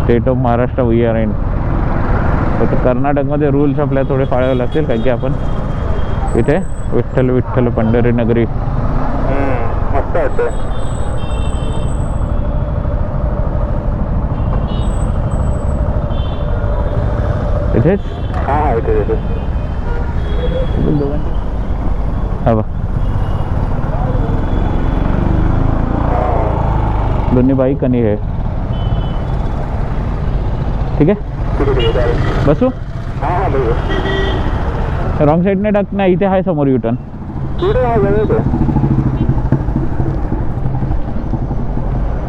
State of Maharashtra we are in. तर कर्नाटकमध्ये rules आपल्याला थोडे पाळावे लागतील, कारण की आपण इथे विठ्ठल विठ्ठल पंढरी नगरी. मस्त वाटतं. इथेच हा इथे हा बा दोन्ही बाईक आणि हे. ठीक आहे बसू. रॉंग साईडने टाक ना, इथे आहे समोर युटर्न.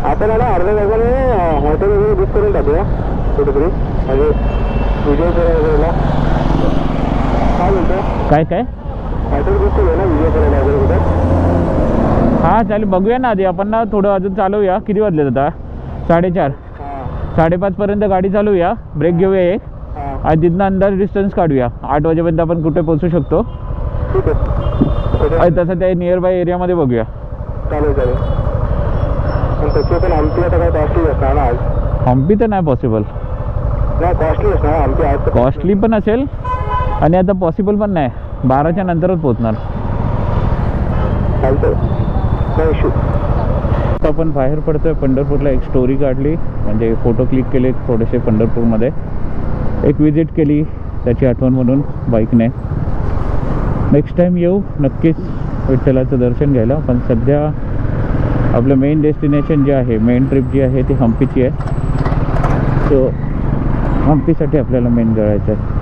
आपण अर्ध्या जागाने हॉटेल वगैरे बुक करून टाकूया कुठेतरी, म्हणजे विजयपुरा वगैरेला. काय बोलतो काय काय हॉटेल बुक करूया ना विजयपुराला वगैरे कुठे. हां चालेल, बघूया ना आधी आपण ना थोडं अजून चालवूया. किती वाजले आता 4:30 5:30पर्यंत गाडी चालवूया, ब्रेक घेऊया एक, आणि तिथनं अंदाज डिस्टन्स काढूया. 8 वाजेपर्यंत आपण कुठे पोहोचू शकतो आणि तसं त्या नियर बाय एरियामध्ये बघूया. चालेल चालेल. पण त्याची पण हम्पी आता काय कॉस्टली असणार ना आज. हम्पी तर नाही पॉसिबल. नाही कॉस्टली असणार हम्पी आज. कॉस्टली पण असेल आणि आता पॉसिबल पण नाही. 12च्या नंतरच पोहोचणार. चालतं नाही इश्यू. आपण बाहेर पडतोय पंढरपूरला. एक स्टोरी काढली, म्हणजे फोटो क्लिक केले थोडेसे पंढरपूरमध्ये, एक विजिट केली त्याची आठवण म्हणून बाईकने. नेक्स्ट टाईम येऊ नक्कीच विठ्ठलाचं दर्शन घ्यायला. पण सध्या आपलं मेन डेस्टिनेशन जे आहे, मेन ट्रिप जी आहे ती हम्पीची आहे. सो हम्पीसाठी आपल्याला मेन जायचं आहे.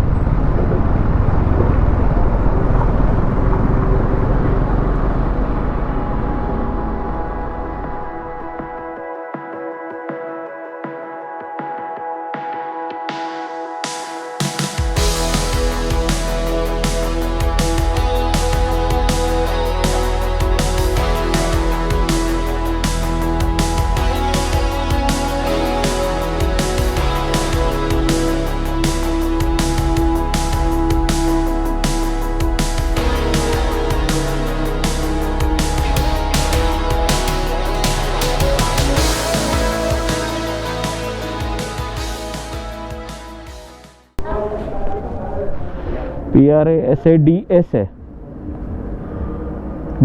PRASADS है,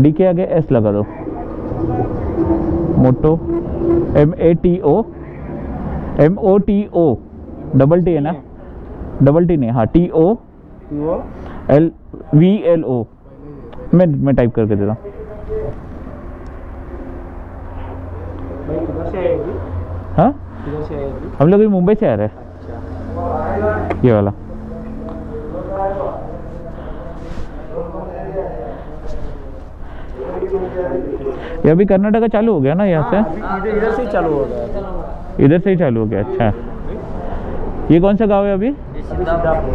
डी के आगे एस लगा दो. मोटो MATO डबल टी है ना, डबल टी नहीं, हाँ TOLVLO. मैं टाइप करके देता हूँ. हाँ हम लोग मुंबई से आ रहे हैं. ये वाला ये अभी कर्नाटक का चालू हो गया ना यहाँ से. इधर से ही चालू हो गया. इधर से ही चालू हो गया. अच्छा, ये कौन सा गांव है अभी? सिद्धापुर.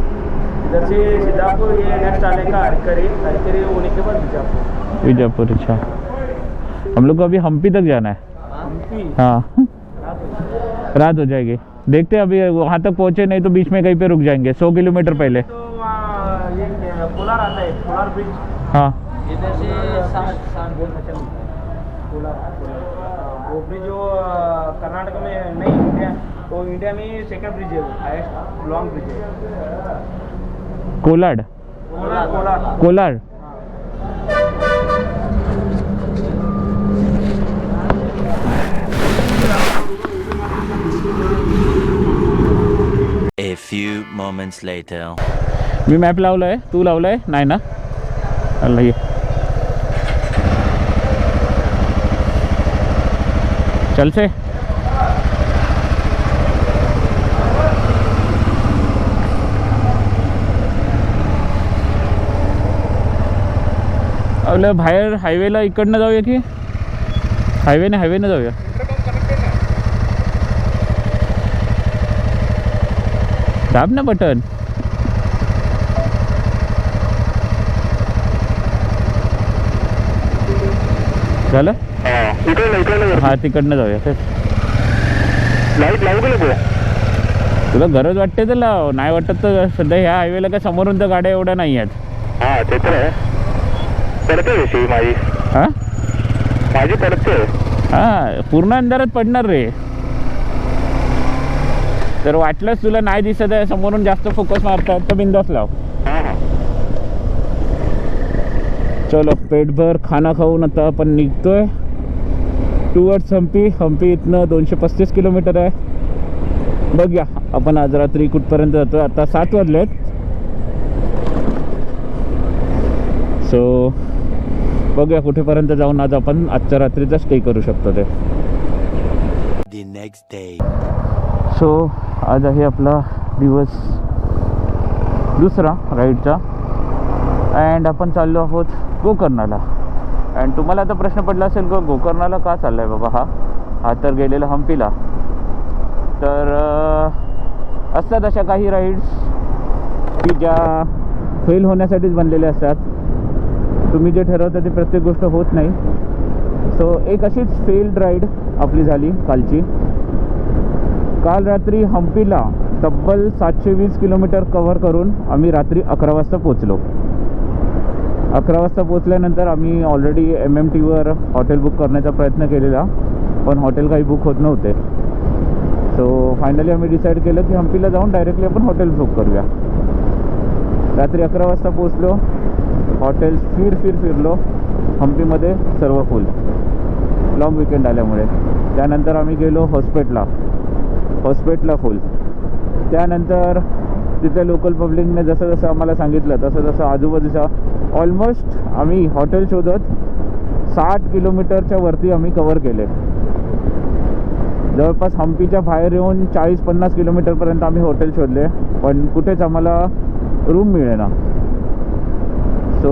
इधर से सिद्धापुर, ये नेक्स्ट आने का हरकरी होने के बाद बीजापुर. बीजापुर. अच्छा, हम लोग को अभी हम्पी तक जाना है. हाँ रात हो जाएगी. देखते हैं, अभी वहाँ तक पहुँचे नहीं तो बीच में कहीं पे रुक जाएंगे 100 किलोमीटर पहले. तो ये कोलार आता है, कोलार ब्रिज. हाँ इधर से 60 वो ब्रिज जो कर्नाटक में नहीं, इंडिया में सेकंड ब्रिज है, वो हाईएस्ट लॉन्ग ब्रिज है. Kolad. Kolar. A few moments later. Me map लावलाय, तू लावलाय नाही ना? अल्ला ये चल से. आपल्या बाहेर हायवेला इकडनं जाऊया की हायवेने जाऊया. दाब ना बटन. झालं. हा तिकडनं जाऊया. लाईट लावू का तुला गरज वाटते तर लाव, नाही वाटत तर सध्या ह्या हायवेला काय समोरून तर गाड्या एवढ्या नाही आहेत. हा ते तर आहे. पडते विषयी माझी. हां माझी पडते. हां पूर्ण अंधारात पडणार रे. तर वाटलंच तुला नाही दिसत आहे समोरून जास्त फोकस मारतात तर बिंदास लाव. चलो पेटभर खाना खाऊन आता आपण निघतोय टुवर्ड्स हम्पी. हम्पी इथनं 235 किलोमीटर आहे. बघूया आपण आज रात्री कुठपर्यंत जातो. आता 7 वाजलेत. सो बघूया कुठेपर्यंत जाऊन आज आपण आजच्या रात्रीचा स्टे करू शकतो ते. The next day. सो आज आहे आपला दिवस दुसरा राईडचा अँड आपण चाललो आहोत गोकर्णाला. अँड तुम्हाला आता प्रश्न पडला असेल का गोकर्णाला का चालला आहे बाबा हा तर गेलेला हम्पीला. तर असतात अशा काही राईड्स की ज्या फेल होण्यासाठीच बनलेल्या असतात. तुम्ही जे ठरवता ते प्रत्येक गोष्ट होत नाही. सो एक अशीच फेल्ड राईड आपली झाली कालची. काल रात्री हम्पीला तब्बल 720 किलोमीटर कव्हर करून आम्ही रात्री 11 वाजता पोचलो. 11 वाजता पोचल्यानंतर आम्ही ऑलरेडी MMTवर हॉटेल बुक करण्याचा प्रयत्न केलेला पण हॉटेल काही बुक होत नव्हते. सो फायनली आम्ही डिसाईड केलं की हम्पीला जाऊन डायरेक्टली आपण हॉटेल बुक करूया. रात्री 11 वाजता पोचलो. हॉटेल्स फिरलो. हम्पीमध्ये सर्व फुल लॉंग विकेंड आल्यामुळे. त्यानंतर आम्ही गेलो हॉस्पेटला फुल. त्यानंतर तिथे लोकल पब्लिकने जसं जसं आम्हाला सांगितलं तसं आजूबाजूचा ऑलमोस्ट आम्ही हॉटेल शोधत 60 किलोमीटरच्या वरती आम्ही कवर केले. जवळपास हम्पीच्या बाहेर येऊन 40-50 किलोमीटरपर्यंत आम्ही हॉटेल शोधले पण कुठेच आम्हाला रूम मिळेना. सो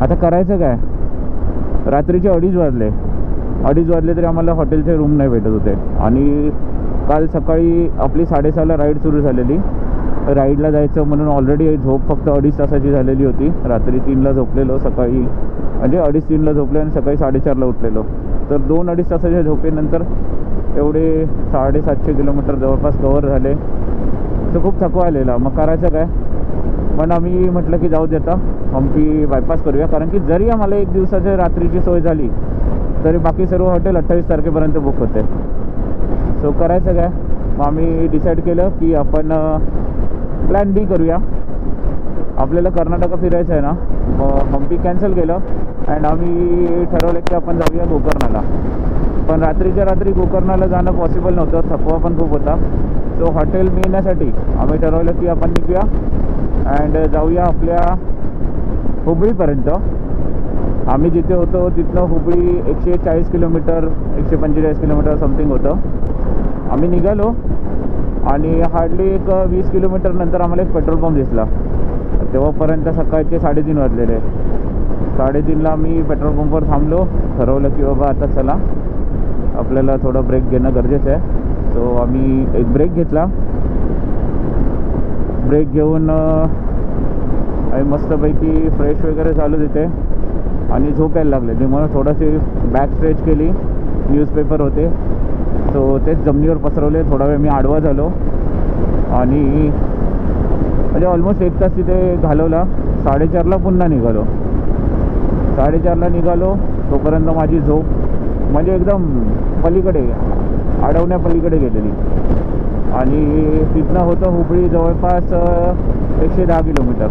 आता करायचं काय. रात्रीचे 2:30 वाजले तरी आम्हाला हॉटेलचे रूम नाही भेटत होते. आणि काल सकाळी आपली 6:30ला राईड सुरू झालेली. राईडला जायचं म्हणून ऑलरेडी झोप फक्त 2.5 तासाची झालेली होती. रात्री 3ला झोपलेलो. सकाळी म्हणजे 2:30-3ला झोपले आणि सकाळी 4:30ला उठलेलो. तर 2-2.5 तासाच्या झोपेनंतर एवढे 750 किलोमीटर जवळपास कवर झाले. तर खूप थकवा आलेला. मग करायचं काय. पण आम्ही म्हटलं की जाऊ देता हम्पी बायपास करूया. कारण की जरी आम्हाला 1 दिवसाच्या रात्रीची सोय झाली तरी बाकी सर्व हॉटेल 28 तारखेपर्यंत बुक होते. सो करायचं काय. मग आम्ही डिसाईड केलं की आपण प्लॅन बी करूया. आपल्याला कर्नाटक फिरायचं आहे ना. मग हम्पी कॅन्सल केलं अँड आम्ही ठरवलं की आपण जाऊया गोकर्णाला. पण रात्रीच्या रात्री गोकर्णाला जाणं पॉसिबल नव्हतं. थकवा पण खूप होता. सो हॉटेल मिळण्यासाठी आम्ही ठरवलं की आपण निघूया अँड जाऊया आपल्या हुबळीपर्यंत. आम्ही जिथे होतो तिथनं हुबळी 140 किलोमीटर 145 किलोमीटर समथिंग होतं. आम्ही निघालो आणि हार्डली एक 20 किलोमीटर नंतर आम्हाला एक पेट्रोल पंप दिसला. तेव्हापर्यंत सकाळचे 3:30 वाजलेले. 3:30ला आम्ही पेट्रोल पंपवर थांबलो. ठरवलं की बाबा आता चला आपल्याला थोडा ब्रेक घेणं गरजेचं आहे. सो आम्ही एक ब्रेक घेतला. ब्रेक घेऊन आम्ही मस्तपैकी फ्रेश वगैरे झालो तिथे आणि झोप यायला लागले. त्यामुळे थोडीशी बॅक स्ट्रेच केली. न्यूजपेपर होते सो तेच जमिनीवर पसरवले. थोडा वेळ मी आडवा झालो आणि म्हणजे ऑलमोस्ट 1 तास तिथे घालवला. 4:30ला पुन्हा निघालो. 4:30ला निघालो तोपर्यंत माझी झोप म्हणजे एकदम पलीकडे अडवण्या पलीकडे गेलेली. आणि तिथनं होतं हुबळी जवळपास 110 किलोमीटर.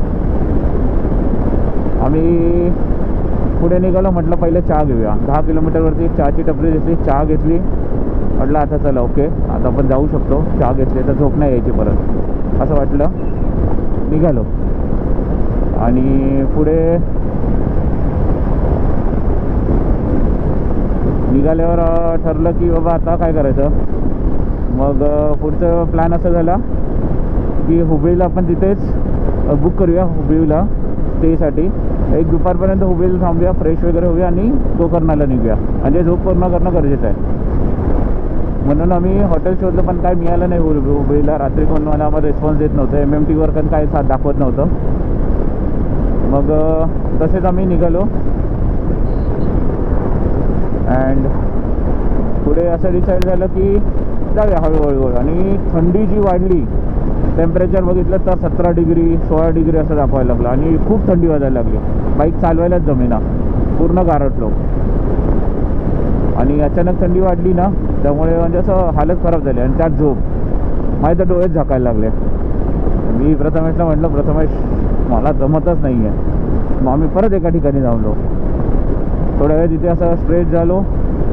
आम्ही पुढे निघालो. म्हटलं पहिले चहा घेऊया. 10 किलोमीटरवरती एक चहाची टपरी दिसली. चहा घेतली. म्हटलं आता चला ओके आता आपण जाऊ शकतो. चहा घेतली तर झोप नाही यायची परत असं वाटलं. निघालो आणि पुढे निघाल्यावर ठरलं की बाबा आता काय करायचं. मग पुढचं प्लॅन असं झाला की हुबळीला आपण तिथेच बुक करूया. हुबळीला स्टेसाठी एक दुपारपर्यंत हुबळीला थांबूया. फ्रेश वगैरे होऊया आणि गोकर्णाला निघूया. म्हणजे झोप पूर्ण करणं गरजेचं आहे. म्हणून आम्ही हॉटेल शोधलं पण काय मिळालं नाही हुबळीला. रात्री कोण मला आम्हाला रिस्पॉन्स देत नव्हतं. MMTवर पण काय साथ दाखवत नव्हतं. मग तसेच आम्ही निघालो अँड पुढे असं डिसाईड झालं की जाऊया हळूहळू. आणि थंडी जी वाढली टेम्परेचर बघितलं तर 17 डिग्री 16 डिग्री असं दाखवायला लागलं आणि खूप थंडी वाजायला लागली. बाईक चालवायलाच जमेना. पूर्ण गारटलो. आणि अचानक थंडी वाढली ना, त्यामुळे म्हणजे असं हालत खराब झाली आणि त्यात झोप. माझे तर डोळेच झाकायला लागले. मी प्रथमेशला म्हटलं, प्रथमेश मला जमतच नाही आहे. मग आम्ही परत एका ठिकाणी थांबलो. थोड्या वेळ तिथे असं स्ट्रेच झालो,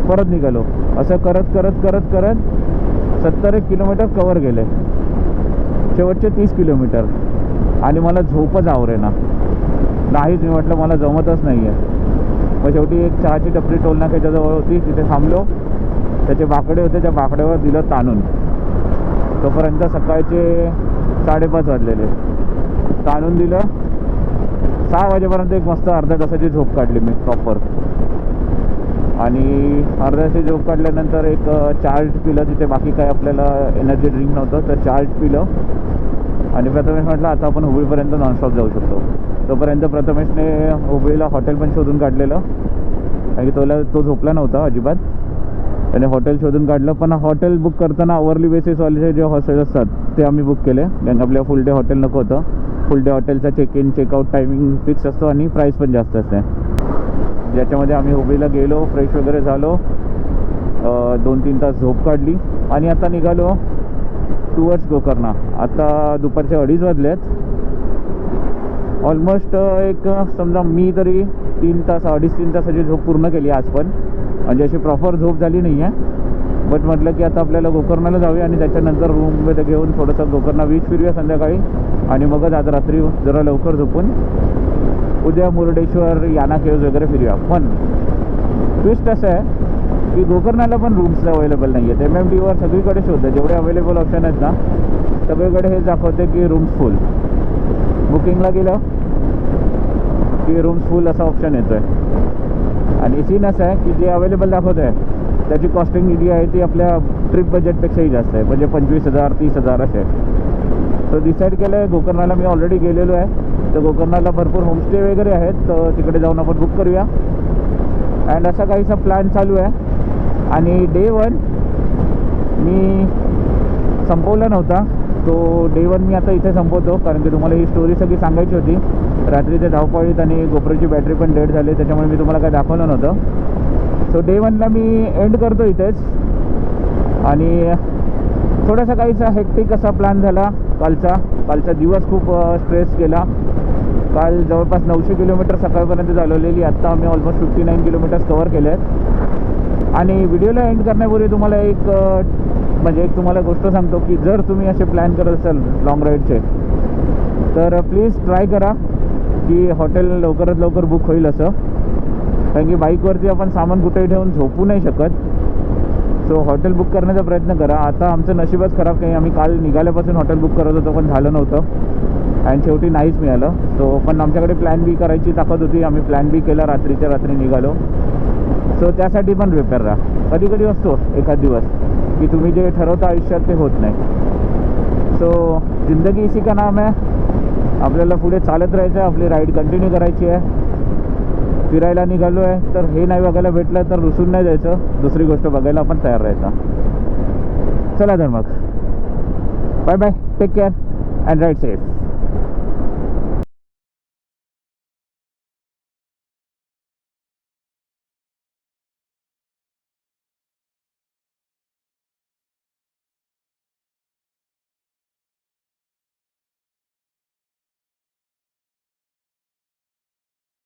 परत निघालो. असं करत करत करत करत 70 किलोमीटर कवर केले, शेवटचे 30 किलोमीटर. आणि मला झोपच आवरेना. नाहीच, मी म्हटलं मला जमतच नाही आहे. मग शेवटी एक चहाची टपरी टोलनाक्याच्या जवळ होती, तिथे थांबलो. त्याचे बाकडे होते, त्या बाकड्यावर दिलं ताणून. तोपर्यंत सकाळचे 5:30 वाजलेले. ताणून दिलं. 6 वाजेपर्यंत एक मस्त अर्ध्या तासाची झोप काढली मी प्रॉपर. आणि अर्ध्या तासाची झोप काढल्यानंतर एक चार्ट पिलं. तिथे बाकी काय आपल्याला एनर्जी ड्रिंक नव्हतं, तर चार्ट पिलं. आणि प्रथमेश म्हटलं आता आपण हुबळीपर्यंत नॉनस्टॉप जाऊ शकतो. तोपर्यंत प्रथमेशने हुबळीला हॉटेल पण शोधून काढलेलं, कारण की तो झोपला नव्हता अजिबात. त्याने हॉटेल शोधून काढलं. पण हॉटेल बुक करताना अवर्ली बेसिसवाले जे हॉटेल असतात ते आम्ही बुक केले, कारण आपल्या फुल डे हॉटेल नको होतं. फुल डे हॉटेलचा check in checkout timing fix असतो आणि प्राईस पण जास्त असते. ज्याच्यामध्ये आम्ही हुबळीला गेलो, फ्रेश वगैरे झालो, 2-3 तास झोप काढली आणि आता निघालो टुवर्ड्स गोकर्णा. आता दुपारचे 2:30 वाजले आहेत. ऑलमोस्ट एक समजा मी तरी 3 तास 2.5-3 तासाची झोप पूर्ण केली आज पण. म्हणजे अशी प्रॉपर झोप झाली नाही आहे. बट म्हटलं की आता आपल्याला गोकर्णाला जाऊया आणि त्याच्यानंतर रूममध्ये घेऊन थोडंसं गोकर्णा बीच फिरूया संध्याकाळी. आणि मगच आज रात्री जरा लवकर झोपून उद्या मुरुडेश्वर, याना केव्ज वगैरे फिरूया. पण ट्विस्ट असं आहे की गोकर्णाला पण रूम्स अवेलेबल नाही आहेत. MMTवर सगळीकडे शोधतं, जेवढे अवेलेबल ऑप्शन आहेत ना सगळीकडे हे दाखवते की रूम्स फुल. बुकिंगला गेलं की रूम्स फुल असा ऑप्शन येतो आहे. आणि सीन असं आहे की जे अवेलेबल दाखवतं आहे त्याची कॉस्टिंग जी आहे ती आपल्या ट्रिप बजेटपेक्षाही जास्त आहे. म्हणजे 25,000 30,000 असे. तर डिसाईड केलं आहे गोकर्णाला. मी ऑलरेडी गेलेलो आहे, तर गोकर्णाला भरपूर होमस्टे वगैरे आहेत, तर तिकडे जाऊन आपण बुक करूया. अँड असा काहीसा प्लॅन चालू आहे. आणि डे 1 मी संपवला नव्हता, तो डे 1 मी आता इथे संपवतो, कारण की तुम्हाला ही स्टोरी सगळी सांगायची होती. रात्रीचे धावपळीत आणि गोप्रोची बॅटरी पण डेड झाली, त्याच्यामुळे मी तुम्हाला काय दाखवलं नव्हतं. सो डे 1ला मी एंड करतो इथेच. आणि थोडासा काहीसा हेक्टिक असा प्लॅन झाला कालचा दिवस. खूप स्ट्रेस केला. काल जवळपास 900 किलोमीटर सकाळपर्यंत चालवलेली. आत्ता आम्ही ऑलमोस्ट 59 किलोमीटर्स कवर केले आहेत. आणि व्हिडिओला एंड करण्यापूर्वी तुम्हाला एक तुम्हाला गोष्ट सांगतो की जर तुम्ही असे प्लॅन करत असाल लॉंग राईडचे, तर प्लीज ट्राय करा की हॉटेल लवकरात लवकर बुक होईल असं. कारण की बाईकवरती आपण सामान कुठेही ठेवून झोपू नाही शकत. सो हॉटेल बुक करण्याचा प्रयत्न करा. आता आमचं नशीबच खराब, काही आम्ही काल निघाल्यापासून हॉटेल बुक करत होतो पण झालं नव्हतं आणि शेवटी नाहीच मिळालं. सो पण आमच्याकडे प्लॅन बी करायची ताकद होती. आम्ही प्लॅन बी केला, रात्रीच्या रात्री निघालो. सो त्यासाठी पण प्रिपेअर राहा. कधी कधी असतो एखाद दिवस की तुम्ही जे ठरवता आयुष्यात ते होत नाही. सो जिंदगी इसी का नाम आहे. आपल्याला पुढे चालत राहायचं आहे, आपली राईड कंटिन्यू करायची आहे. फिरायला निघालो आहे तर हे नाही बघायला भेटलं तर रुसून नाही जायचं, दुसरी गोष्ट बघायला आपण तयार राहायचं. चला तर मग bye bye, take care and ride safe.